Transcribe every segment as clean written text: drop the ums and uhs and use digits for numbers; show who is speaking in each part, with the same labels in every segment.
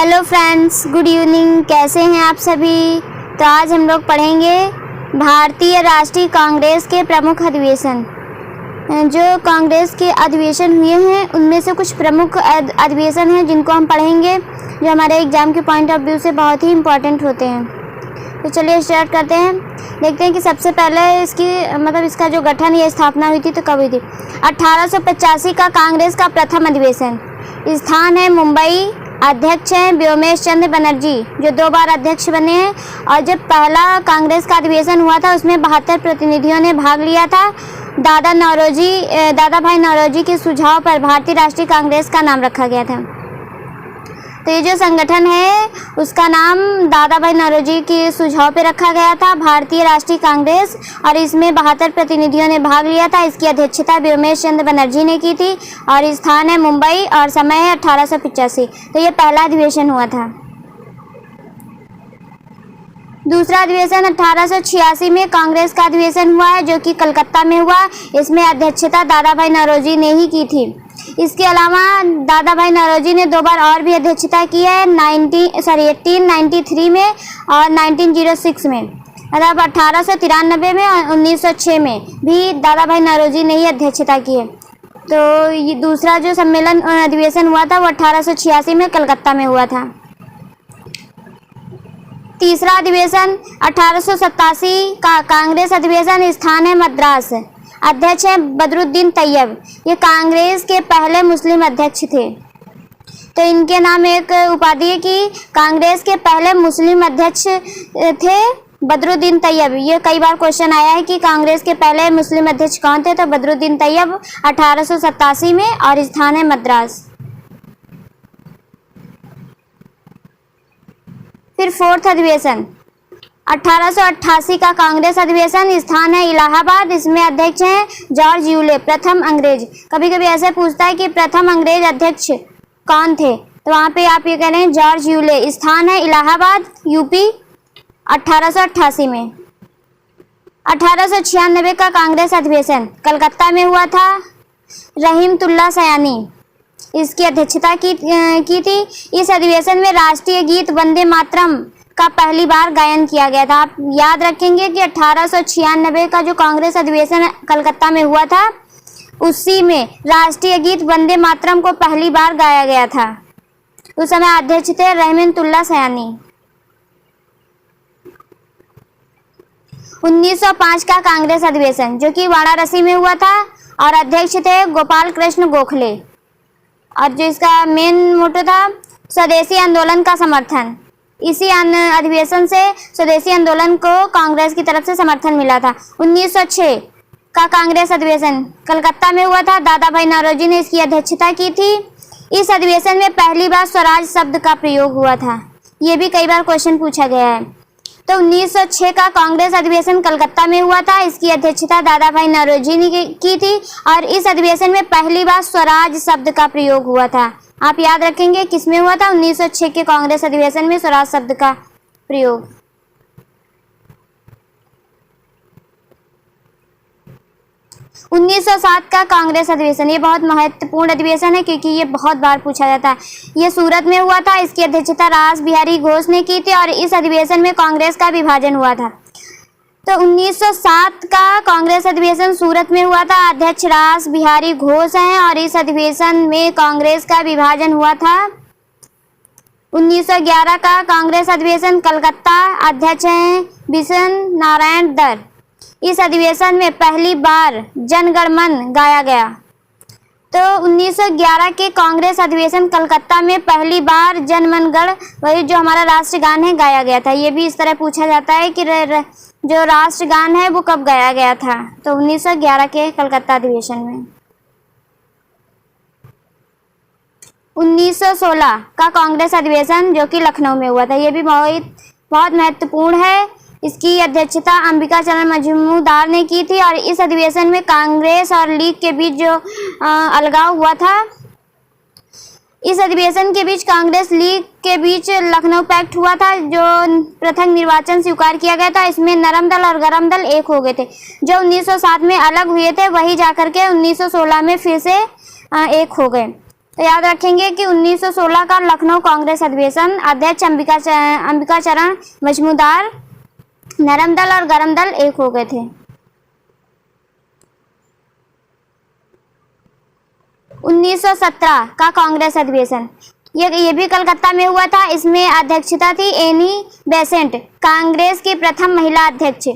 Speaker 1: Hello friends, good evening. कैसे हैं आप सभी? तो आज हम लोग पढ़ेंगे भारतीय राष्ट्रीय कांग्रेस के प्रमुख अधिवेशन। जो कांग्रेस के अधिवेशन हुए हैं उनमें से कुछ प्रमुख अधिवेशन हैं जिनको हम पढ़ेंगे, जो हमारे एग्जाम के पॉइंट ऑफ व्यू से बहुत ही इम्पोर्टेंट होते हैं। तो चलिए स्टार्ट करते हैं। देखते हैं कि सबसे पहले इसका जो गठन या स्थापना हुई थी तो कब हुई थी। 1885 का कांग्रेस का प्रथम अधिवेशन। स्थान है मुंबई। अध्यक्ष हैं व्योमेश चंद्र बनर्जी, जो 2 बार अध्यक्ष बने हैं। और जब पहला कांग्रेस का अधिवेशन हुआ था उसमें 72 प्रतिनिधियों ने भाग लिया था। दादा भाई नौरोजी के सुझाव पर भारतीय राष्ट्रीय कांग्रेस का नाम रखा गया था। तो ये जो संगठन है उसका नाम दादा भाई नौरोजी के सुझाव पे रखा गया था, भारतीय राष्ट्रीय कांग्रेस। और इसमें 72 प्रतिनिधियों ने भाग लिया था। इसकी अध्यक्षता व्योमेश चंद्र बनर्जी ने की थी और स्थान है मुंबई और समय है 1885। तो ये पहला अधिवेशन हुआ था। दूसरा अधिवेशन 1886 में कांग्रेस का अधिवेशन हुआ है, जो कि कलकत्ता में हुआ। इसमें अध्यक्षता दादा भाई नौरोजी ने ही की थी। इसके अलावा दादा भाई नौरोजी ने 2 बार और भी अध्यक्षता की है, 1893 में और 1906 में। मतलब 1893 में और 1906 में भी दादा भाई नौरोजी ने ही अध्यक्षता की है। तो ये दूसरा जो सम्मेलन अधिवेशन हुआ था वो 1886 में कलकत्ता में हुआ था। तीसरा अधिवेशन 1887 का कांग्रेस अधिवेशन। स्थान है मद्रास। अध्यक्ष हैं बदरुद्दीन तैयब। ये कांग्रेस के पहले मुस्लिम अध्यक्ष थे। तो इनके नाम एक उपाधि है कि कांग्रेस के पहले मुस्लिम अध्यक्ष थे बदरुद्दीन तैयब। ये कई बार क्वेश्चन आया है कि कांग्रेस के पहले मुस्लिम अध्यक्ष कौन थे, तो बदरुद्दीन तैयब 1887 में और स्थान है मद्रास। फिर फोर्थ अधिवेशन 1888 का कांग्रेस अधिवेशन। स्थान है इलाहाबाद। इसमें अध्यक्ष हैं जॉर्ज यूले, प्रथम अंग्रेज। कभी कभी ऐसे पूछता है कि प्रथम अंग्रेज अध्यक्ष कौन थे, तो वहाँ पे आप ये कह रहे हैं जॉर्ज यूले। स्थान है इलाहाबाद, यूपी, 1888 में। 1896 का कांग्रेस अधिवेशन कलकत्ता में हुआ था। रहीमतुल्लाह सयानी इसकी अध्यक्षता की थी। इस अधिवेशन में राष्ट्रीय गीत वंदे मातरम का पहली बार गायन किया गया था। आप याद रखेंगे कि 1896 का जो कांग्रेस अधिवेशन कलकत्ता में हुआ था उसी में राष्ट्रीय गीत वंदे मातरम को पहली बार गाया गया था। उस समय अध्यक्ष थे रहमतुल्लाह सयानी। 1905 का कांग्रेस अधिवेशन, जो कि वाराणसी में हुआ था और अध्यक्ष थे गोपाल कृष्ण गोखले। और जो इसका मेन मोटो था स्वदेशी आंदोलन का समर्थन। इसी अधिवेशन से स्वदेशी आंदोलन को कांग्रेस की तरफ से समर्थन मिला था। 1906 का कांग्रेस अधिवेशन कलकत्ता में हुआ था। दादा भाई नौरोजी ने इसकी अध्यक्षता की थी। इस अधिवेशन में पहली बार स्वराज शब्द का प्रयोग हुआ था। ये भी कई बार क्वेश्चन पूछा गया है। तो 1906 का कांग्रेस अधिवेशन कलकत्ता में हुआ था। इसकी अध्यक्षता दादा भाई नौरोजी ने की थी और इस अधिवेशन में पहली बार स्वराज शब्द का प्रयोग हुआ था। आप याद रखेंगे किसमें हुआ था, 1906 के कांग्रेस अधिवेशन में स्वराज शब्द का प्रयोग। उन्नीस का कांग्रेस अधिवेशन, ये बहुत महत्वपूर्ण अधिवेशन है क्योंकि ये बहुत बार पूछा जाता है। ये सूरत में हुआ था। इसकी अध्यक्षता रास बिहारी घोष ने की थी और इस अधिवेशन में कांग्रेस का विभाजन हुआ था। तो 1907 का कांग्रेस अधिवेशन सूरत में हुआ था। अध्यक्ष रास बिहारी घोष हैं और इस अधिवेशन में कांग्रेस का विभाजन हुआ था। 1911 का कांग्रेस अधिवेशन कलकत्ता। अध्यक्ष हैं बिशन नारायण दर। इस अधिवेशन में पहली बार जनगण मन गाया गया। तो 1911 के कांग्रेस अधिवेशन कलकत्ता में पहली बार जनगण मन, वही जो हमारा राष्ट्रगान है, गाया गया था। ये भी इस तरह पूछा जाता है कि जो राष्ट्रगान है वो कब गाया गया था, तो 1911 के कलकत्ता अधिवेशन में। 1916 का कांग्रेस अधिवेशन, जो कि लखनऊ में हुआ था। ये भी बहुत महत्वपूर्ण है। इसकी अध्यक्षता अंबिका चरण मजूमदार ने की थी और इस अधिवेशन में कांग्रेस और लीग के बीच जो अलगाव हुआ था, इस अधिवेशन के बीच कांग्रेस लीग के बीच लखनऊ पैक्ट हुआ था, जो पृथक निर्वाचन स्वीकार किया गया था। इसमें नरम दल और गरम दल एक हो गए थे। जो 1907 में अलग हुए थे वही जाकर के 1916 में फिर से एक हो गए। तो याद रखेंगे कि 1916 का लखनऊ कांग्रेस अधिवेशन, अध्यक्ष अंबिका चरण मजूमदार, नरम दल और गरम दल एक हो गए थे। 1917 का कांग्रेस अधिवेशन, ये भी कलकत्ता में हुआ था। इसमें अध्यक्षता थी एनी बेसेंट, कांग्रेस की प्रथम महिला अध्यक्ष।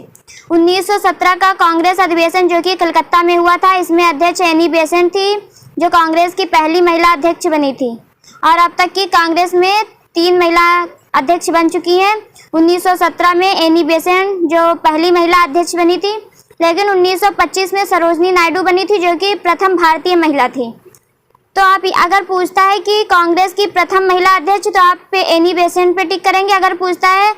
Speaker 1: 1917 का कांग्रेस अधिवेशन जो कि कलकत्ता में हुआ था, इसमें अध्यक्ष एनी बेसेंट थी, जो कांग्रेस की पहली महिला अध्यक्ष बनी थी। और अब तक की कांग्रेस में 3 महिला अध्यक्ष बन चुकी हैं। 1917 में एनी बेसेंट जो पहली महिला अध्यक्ष बनी थी, लेकिन 1925 में सरोजनी नायडू बनी थी, जो कि प्रथम भारतीय महिला थी। तो आप अगर पूछता है कि कांग्रेस की प्रथम महिला अध्यक्ष, तो आप पे एनी बेसेंट पे टिक करेंगे। अगर पूछता है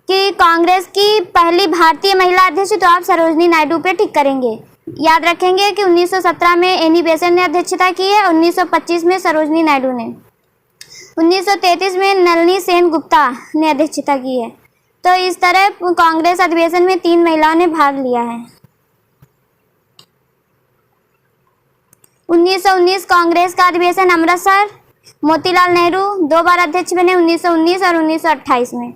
Speaker 1: कि कांग्रेस की पहली भारतीय महिला अध्यक्ष, तो आप सरोजनी नायडू पे टिक करेंगे। याद रखेंगे कि 1917 में एनी बेसेंट ने अध्यक्षता की है, 1925 में सरोजनी नायडू ने, 1933 में नलिनी सेन गुप्ता ने अध्यक्षता की है। तो इस तरह कांग्रेस अधिवेशन में 3 महिलाओं ने भाग लिया है। 1919 कांग्रेस का अधिवेशन अमृतसर, मोतीलाल नेहरू 2 बार अध्यक्ष बने, 1919 और 1928 में।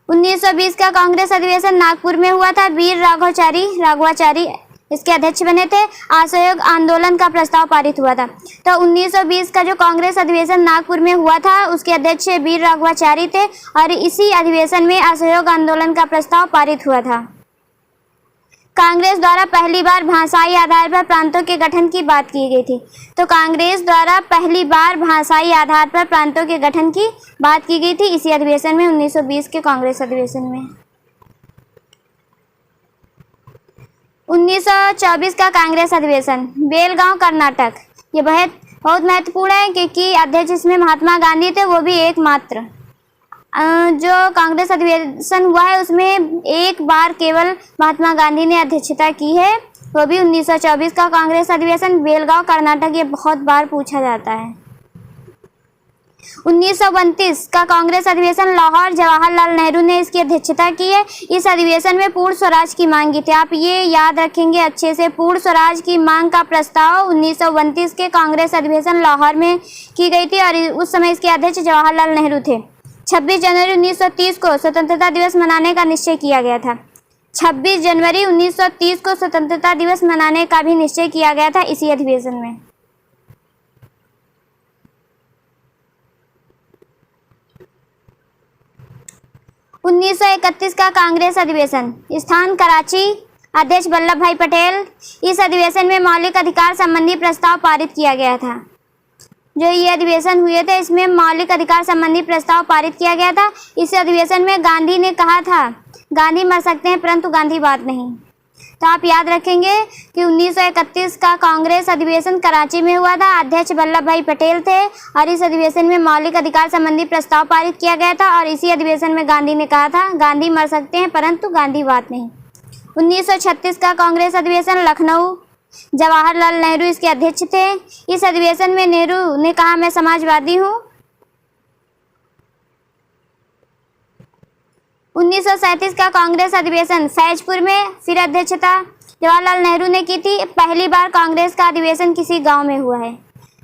Speaker 1: 1920 का कांग्रेस अधिवेशन नागपुर में हुआ था, वीर राघवाचारी इसके अध्यक्ष बने थे। असहयोग आंदोलन का प्रस्ताव पारित हुआ था। तो 1920 का जो कांग्रेस अधिवेशन नागपुर में हुआ था, उसके अध्यक्ष वीर राघवाचारी थे और इसी अधिवेशन में असहयोग आंदोलन का प्रस्ताव पारित हुआ था। कांग्रेस द्वारा पहली बार भाषाई आधार पर प्रांतों के गठन की बात की गई थी। तो कांग्रेस द्वारा पहली बार भाषाई आधार पर प्रांतों के गठन की बात की गई थी इसी अधिवेशन में, 1920 के कांग्रेस अधिवेशन में। 1924 का कांग्रेस अधिवेशन बेलगांव कर्नाटक, ये बहुत महत्वपूर्ण है क्योंकि अध्यक्ष इसमें महात्मा गांधी थे, वो भी एकमात्र। जो कांग्रेस अधिवेशन हुआ है उसमें एक बार केवल महात्मा गांधी ने अध्यक्षता की है, वो भी 1924 का कांग्रेस अधिवेशन बेलगांव कर्नाटक। ये बहुत बार पूछा जाता है। 1932 का कांग्रेस अधिवेशन लाहौर, जवाहरलाल नेहरू ने इसकी अध्यक्षता की है। इस अधिवेशन में पूर्ण स्वराज की मांग की थी। आप ये याद रखेंगे अच्छे से, पूर्ण स्वराज की मांग का प्रस्ताव 1932 के कांग्रेस अधिवेशन लाहौर में की गई थी और उस समय इसके अध्यक्ष जवाहरलाल नेहरू थे। 26 जनवरी 1930 को स्वतंत्रता दिवस मनाने का निश्चय किया गया था। 26 जनवरी 1930 को स्वतंत्रता दिवस मनाने का भी निश्चय किया गया था इसी अधिवेशन में। 1931 का कांग्रेस अधिवेशन, स्थान कराची, अध्यक्ष वल्लभ भाई पटेल। इस अधिवेशन में मौलिक अधिकार संबंधी प्रस्ताव पारित किया गया था। जो ये अधिवेशन हुए थे इसमें मौलिक अधिकार संबंधी प्रस्ताव पारित किया गया था। इस अधिवेशन में गांधी ने कहा था, गांधी मर सकते हैं परंतु गांधीवाद नहीं। तो आप याद रखेंगे कि 1931 का कांग्रेस अधिवेशन कराची में हुआ था, अध्यक्ष वल्लभ भाई पटेल थे और इस अधिवेशन में मौलिक अधिकार संबंधी प्रस्ताव पारित किया गया था और इसी अधिवेशन में गांधी ने कहा था, गांधी मर सकते हैं परंतु गांधीवाद नहीं। 1936 का कांग्रेस अधिवेशन लखनऊ, जवाहरलाल नेहरू इसके अध्यक्ष थे। इस अधिवेशन में नेहरू ने कहा, मैं समाजवादी हूँ। 1937 का कांग्रेस अधिवेशन फैजपुर में, फिर अध्यक्षता जवाहरलाल नेहरू ने की थी। पहली बार कांग्रेस का अधिवेशन किसी गांव में हुआ है।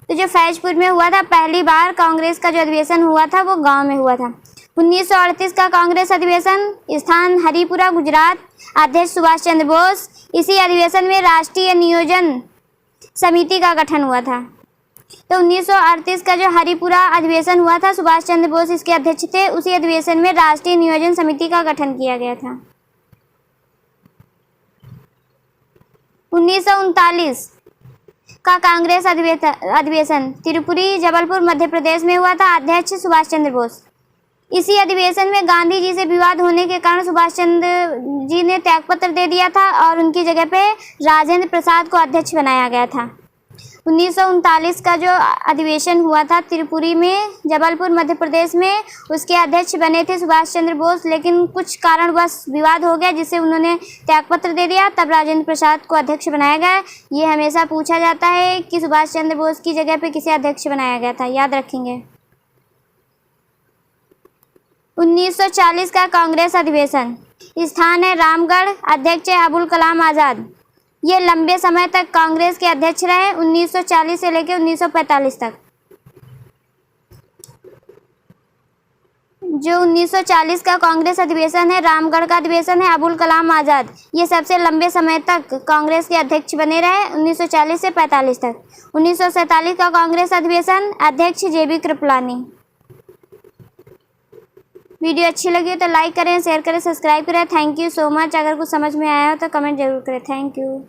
Speaker 1: तो जो फैजपुर में हुआ था, पहली बार कांग्रेस का जो अधिवेशन हुआ था वो गांव में हुआ था। 1938 का कांग्रेस अधिवेशन, स्थान हरिपुरा, गुजरात, अध्यक्ष सुभाष चंद्र बोस। इसी अधिवेशन में राष्ट्रीय नियोजन समिति का गठन हुआ था। तो 1938 का जो हरिपुरा अधिवेशन हुआ था, सुभाष चंद्र बोस इसके अध्यक्ष थे। उसी अधिवेशन में राष्ट्रीय नियोजन समिति का गठन किया गया था। 1939 का कांग्रेस अधिवेशन त्रिपुरी, जबलपुर, मध्य प्रदेश में हुआ था, अध्यक्ष सुभाष चंद्र बोस। इसी अधिवेशन में गांधी जी से विवाद होने के कारण सुभाष चंद्र जी ने त्यागपत्र दे दिया था और उनकी जगह पे राजेंद्र प्रसाद को अध्यक्ष बनाया गया था। 1939 का जो अधिवेशन हुआ था त्रिपुरी में, जबलपुर, मध्य प्रदेश में, उसके अध्यक्ष बने थे सुभाष चंद्र बोस, लेकिन कुछ कारणवश विवाद हो गया जिससे उन्होंने त्यागपत्र दे दिया, तब राजेंद्र प्रसाद को अध्यक्ष बनाया गया। ये हमेशा पूछा जाता है कि सुभाष चंद्र बोस की जगह पे किसे अध्यक्ष बनाया गया था, याद रखेंगे। 1940 का कांग्रेस अधिवेशन, स्थान है रामगढ़, अध्यक्ष है अबुल कलाम आज़ाद। ये लंबे समय तक कांग्रेस के अध्यक्ष रहे, 1940 से लेकर 1945 तक। जो 1940 का कांग्रेस अधिवेशन है, रामगढ़ का अधिवेशन है, अबुल कलाम आज़ाद ये सबसे लंबे समय तक कांग्रेस के अध्यक्ष बने रहे, 1940 से 45 तक। 1947 का कांग्रेस अधिवेशन, अध्यक्ष JB कृपलानी। वीडियो अच्छी लगी तो लाइक करें, शेयर करें, सब्सक्राइब करें। Thank you so much. अगर कुछ समझ में आया हो तो कमेंट जरूर करें। Thank you.